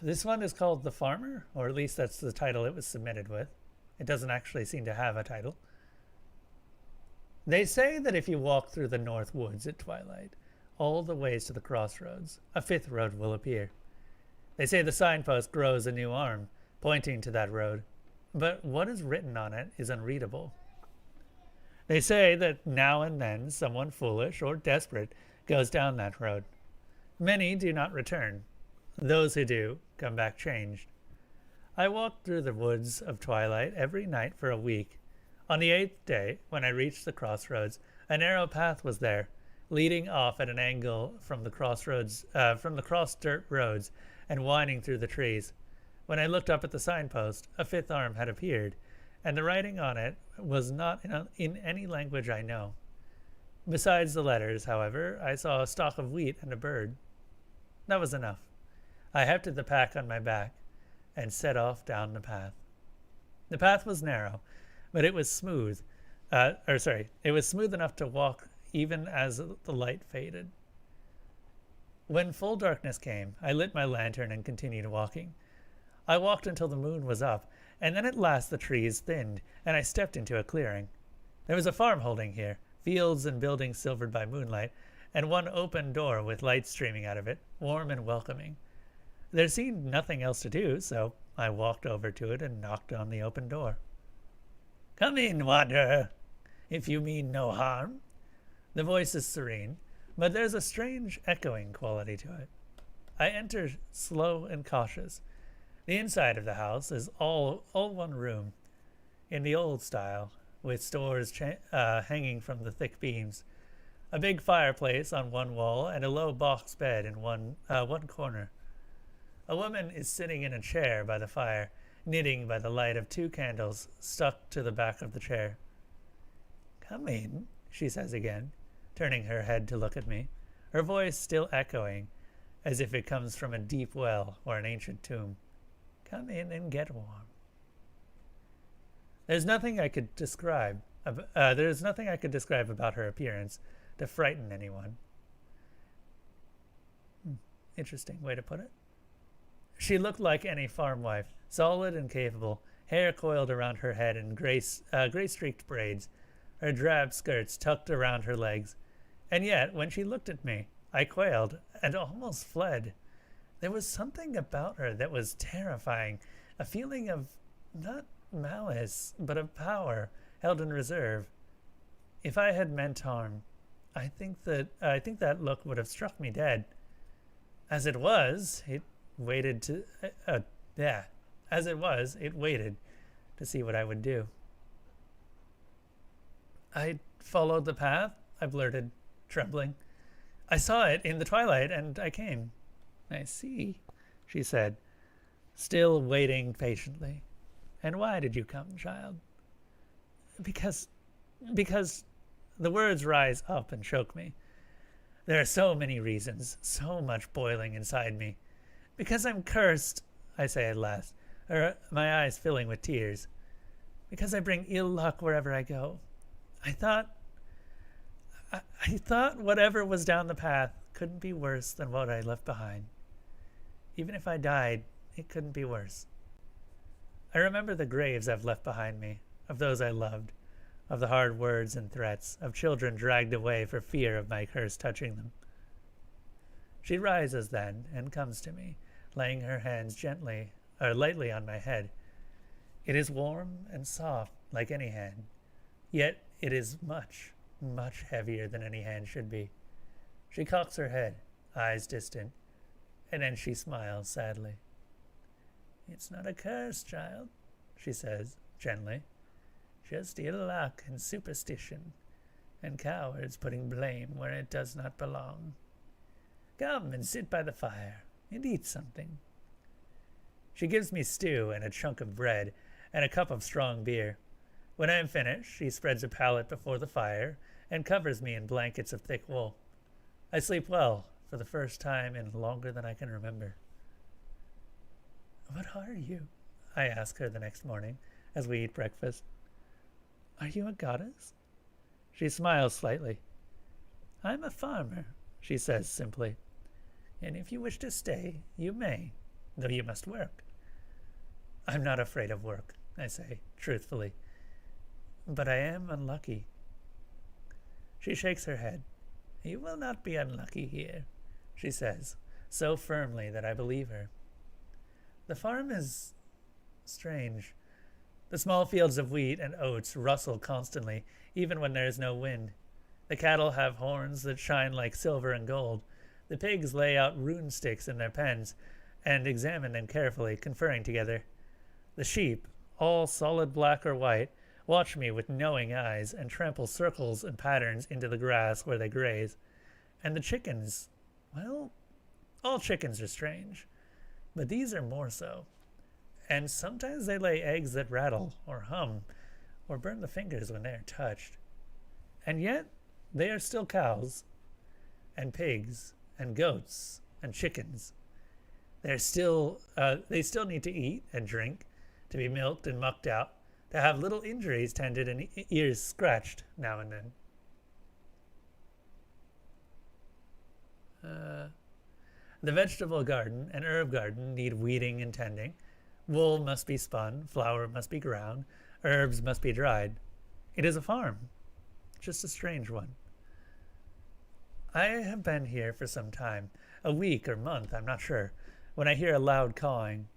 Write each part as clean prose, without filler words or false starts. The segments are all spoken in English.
This one is called The Farmer, or at least that's the title it was submitted with. It doesn't actually seem to have a title. They say that if you walk through the north woods at twilight, all the ways to the crossroads, a fifth road will appear. They say the signpost grows a new arm, pointing to that road, but what is written on it is unreadable. They say that now and then someone foolish or desperate goes down that road. Many do not return. Those who do come back changed. I walked through the woods of twilight every night for a week. On the 8th day, when I reached the crossroads, a narrow path was there, leading off at an angle from the cross dirt roads and winding through the trees. When I looked up at the signpost, a fifth arm had appeared, and the writing on it was not in any language I know. Besides the letters, however, I saw a stalk of wheat and a bird. That was enough. I hefted the pack on my back and set off down the path. The path was narrow, but it was smooth. It was smooth enough to walk even as the light faded. When full darkness came, I lit my lantern and continued walking. I walked until the moon was up, and then at last the trees thinned, and I stepped into a clearing. There was a farm holding here, fields and buildings silvered by moonlight, and one open door with light streaming out of it, warm and welcoming. There seemed nothing else to do, so I walked over to it and knocked on the open door. "Come in, wanderer, if you mean no harm." The voice is serene, but there's a strange echoing quality to it. I enter slow and cautious. The inside of the house is all one room, in the old style, with stores hanging from the thick beams, a big fireplace on one wall, and a low box bed in one corner. A woman is sitting in a chair by the fire, knitting by the light of 2 candles stuck to the back of the chair. "Come in," she says again, turning her head to look at me, her voice still echoing, as if it comes from a deep well or an ancient tomb. "Come in and get warm." There's nothing I could describe about her appearance to frighten anyone. Interesting way to put it. She looked like any farm wife, solid and capable, hair coiled around her head in gray-streaked braids, her drab skirts tucked around her legs. And yet, when she looked at me, I quailed and almost fled. There was something about her that was terrifying, a feeling of not malice, but of power held in reserve. If I had meant harm, I think that look would have struck me dead. As it was, it waited to see what I would do. "I followed the path," I blurted, trembling. "I saw it in the twilight, and I came." "I see," she said, still waiting patiently. "And why did you come, child?" Because the words rise up and choke me. There are so many reasons, so much boiling inside me. "Because I'm cursed," I say at last, my eyes filling with tears. "Because I bring ill luck wherever I go. I thought whatever was down the path couldn't be worse than what I left behind. Even if I died, it couldn't be worse. I remember the graves I've left behind me, of those I loved, of the hard words and threats, of children dragged away for fear of my curse touching them." She rises then and comes to me, laying her hands lightly on my head. It is warm and soft like any hand, yet it is much, much heavier than any hand should be. She cocks her head, eyes distant, and then she smiles sadly. "It's not a curse, child," she says gently. "Just ill luck and superstition, and cowards putting blame where it does not belong. Come and sit by the fire and eat something." She gives me stew and a chunk of bread and a cup of strong beer. When I am finished, she spreads a pallet before the fire and covers me in blankets of thick wool. I sleep well for the first time in longer than I can remember. "What are you?" I ask her the next morning as we eat breakfast. "Are you a goddess?" She smiles slightly. "I'm a farmer," she says simply. "And if you wish to stay, you may. though you must work. I'm not afraid of work, I say, truthfully. But I am unlucky. She shakes her head. You will not be unlucky here, she says, so firmly that I believe her. The farm is strange. The small fields of wheat and oats rustle constantly, even when there is no wind. The cattle have horns that shine like silver and gold. The pigs lay out rune sticks in their pens and examine them carefully, conferring together. The sheep, all solid black or white, watch me with knowing eyes and trample circles and patterns into the grass where they graze. And the chickens, well, all chickens are strange, but these are more so. And sometimes they lay eggs that rattle or hum or burn the fingers when they are touched. And yet they are still cows and pigs and goats and chickens. They still need to eat and drink, to be milked and mucked out, to have little injuries tended and ears scratched now and then. The vegetable garden and herb garden need weeding and tending. Wool must be spun, flour must be ground, herbs must be dried. It is a farm, just a strange one. I have been here for some time, a week or month, I'm not sure, when I hear a loud cawing.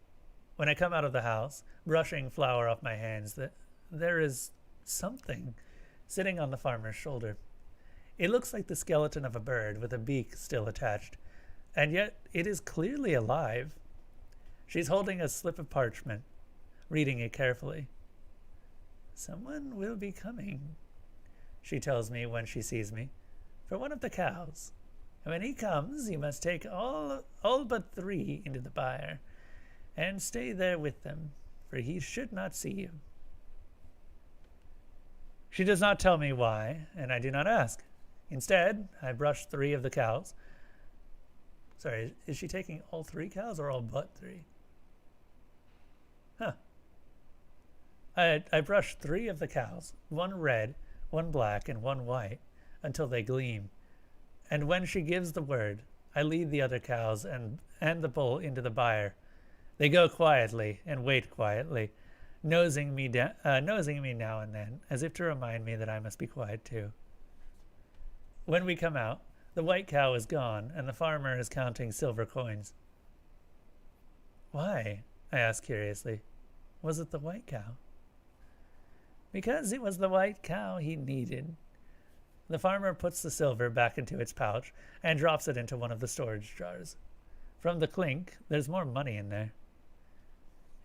When I come out of the house, brushing flour off my hands, that there is something sitting on the farmer's shoulder. It looks like the skeleton of a bird with a beak still attached, and yet it is clearly alive. She's holding a slip of parchment, reading it carefully. Someone will be coming, she tells me when she sees me, for one of the cows. And when he comes, you must take all but 3 into the byre, and stay there with them, for he should not see you. She does not tell me why, and I do not ask. Instead, I brush 3 of the cows. Sorry, is she taking all 3 cows or all but 3? Huh. I brush 3 of the cows, 1 red, 1 black, and 1 white, until they gleam. And when she gives the word, I lead the other cows and the bull into the byre. They go quietly and wait quietly, nosing me now and then, as if to remind me that I must be quiet too. When we come out, the white cow is gone, and the farmer is counting silver coins. Why? I ask curiously. Was it the white cow? Because it was the white cow he needed. The farmer puts the silver back into its pouch and drops it into one of the storage jars. From the clink, there's more money in there.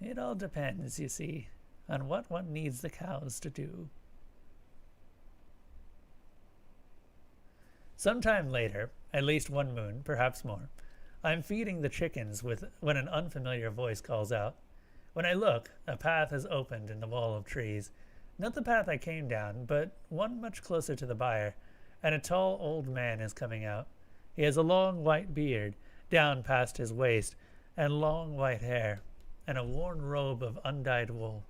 It all depends, you see, on what one needs the cows to do. Sometime later, at least 1 moon, perhaps more, I'm feeding the chickens when an unfamiliar voice calls out. When I look, a path has opened in the wall of trees. Not the path I came down, but one much closer to the byre, and a tall old man is coming out. He has a long white beard, down past his waist, and long white hair, and a worn robe of undyed wool.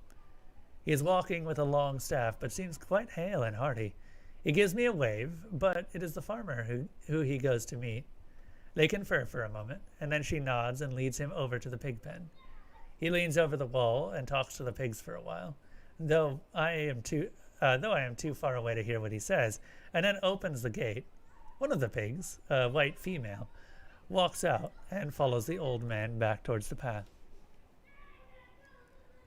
He is walking with a long staff, but seems quite hale and hearty. He gives me a wave, but it is the farmer who he goes to meet. They confer for a moment, and then she nods and leads him over to the pig pen. He leans over the wall and talks to the pigs for a while, though I am too far away to hear what he says, and then opens the gate. One of the pigs, a white female, walks out and follows the old man back towards the path.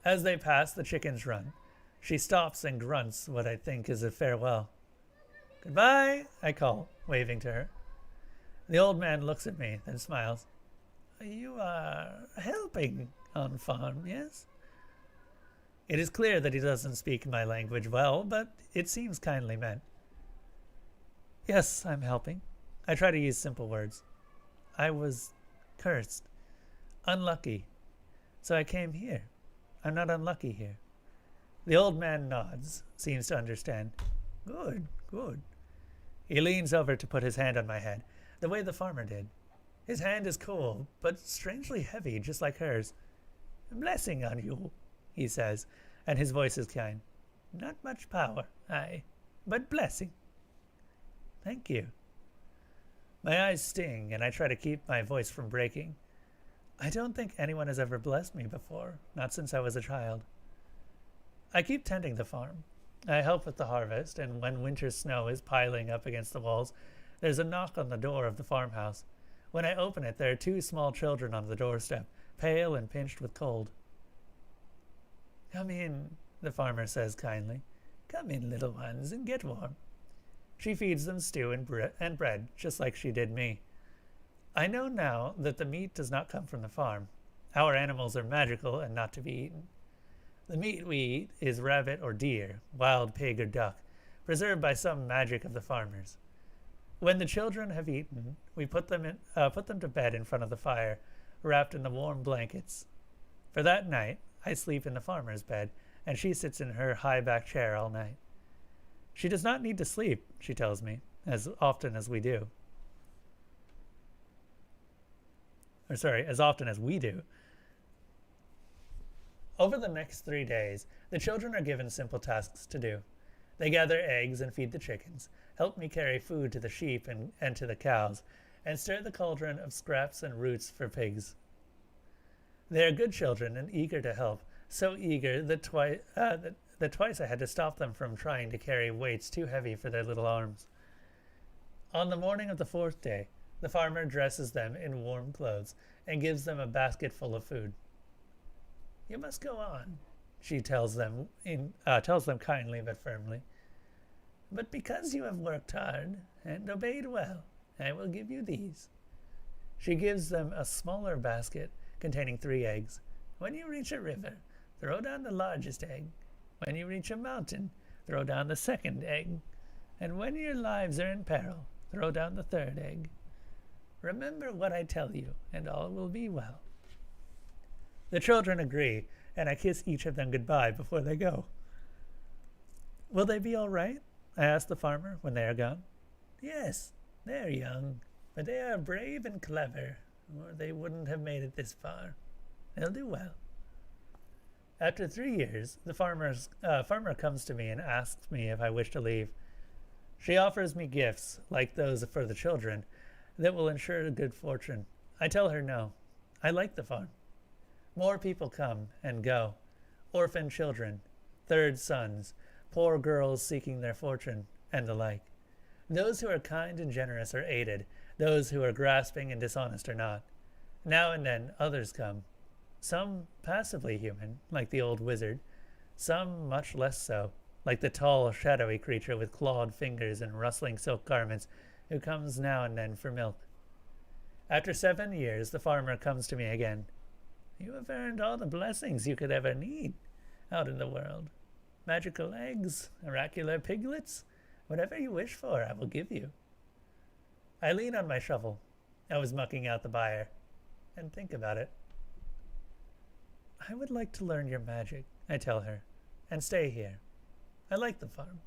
As they pass, the chickens run. She stops and grunts what I think is a farewell. Goodbye, I call, waving to her. The old man looks at me, then smiles. You are helping on farm, yes? It is clear that he doesn't speak my language well, but it seems kindly meant. Yes, I'm helping. I try to use simple words. I was cursed, unlucky, so I came here. I'm not unlucky here. The old man nods, seems to understand. Good, good. He leans over to put his hand on my head, the way the farmer did. His hand is cool, but strangely heavy, just like hers. Blessing on you, he says, and his voice is kind. Not much power, aye, but blessing. Thank you. My eyes sting, and I try to keep my voice from breaking. I don't think anyone has ever blessed me before, not since I was a child. I keep tending the farm. I help with the harvest, and when winter snow is piling up against the walls, there's a knock on the door of the farmhouse. When I open it, there are two small children on the doorstep, pale and pinched with cold. "Come in," the farmer says kindly. "Come in, little ones, and get warm." She feeds them stew and bread, just like she did me. I know now that the meat does not come from the farm. Our animals are magical and not to be eaten. The meat we eat is rabbit or deer, wild pig or duck, preserved by some magic of the farmers. When the children have eaten, we put them to bed in front of the fire, wrapped in the warm blankets. For that night, I sleep in the farmer's bed, and she sits in her high-back chair all night. She does not need to sleep, she tells me, as often as we do. As often as we do. Over the next 3 days, the children are given simple tasks to do. They gather eggs and feed the chickens, help me carry food to the sheep and to the cows, and stir the cauldron of scraps and roots for pigs. They are good children and eager to help, so eager that twice I had to stop them from trying to carry weights too heavy for their little arms. On the morning of the 4th day, the farmer dresses them in warm clothes and gives them a basket full of food. "You must go on," she tells them kindly but firmly. "But because you have worked hard and obeyed well, I will give you these." She gives them a smaller basket containing 3 eggs. "When you reach a river, throw down the largest egg. When you reach a mountain, throw down the 2nd egg. And when your lives are in peril, throw down the 3rd egg. Remember what I tell you, and all will be well." The children agree, and I kiss each of them goodbye before they go. "Will they be all right?" I ask the farmer when they are gone. "Yes, they are young, but they are brave and clever, or they wouldn't have made it this far. They'll do well." After 3 years, the farmer comes to me and asks me if I wish to leave. She offers me gifts, like those for the children, that will ensure good fortune. I tell her no. I like the farm. More people come and go. Orphan children, 3rd sons, poor girls seeking their fortune, and the like. Those who are kind and generous are aided. Those who are grasping and dishonest are not. Now and then others come. Some passively human, like the old wizard. Some much less so, like the tall, shadowy creature with clawed fingers and rustling silk garments who comes now and then for milk. After 7 years, the farmer comes to me again. "You have earned all the blessings you could ever need out in the world. Magical eggs, oracular piglets, whatever you wish for, I will give you." I lean on my shovel. I was mucking out the byre, and think about it. "I would like to learn your magic," I tell her, "and stay here. I like the farm."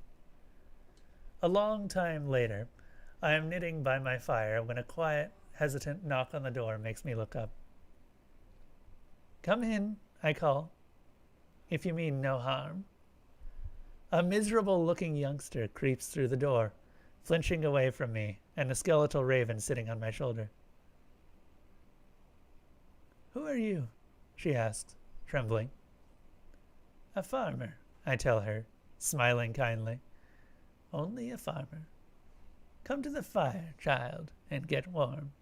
A long time later, I am knitting by my fire when a quiet, hesitant knock on the door makes me look up. "Come in," I call, "if you mean no harm." A miserable-looking youngster creeps through the door, flinching away from me and a skeletal raven sitting on my shoulder. "Who are you?" she asks, trembling. "A farmer," I tell her, smiling kindly. "Only a farmer. Come to the fire, child, and get warm."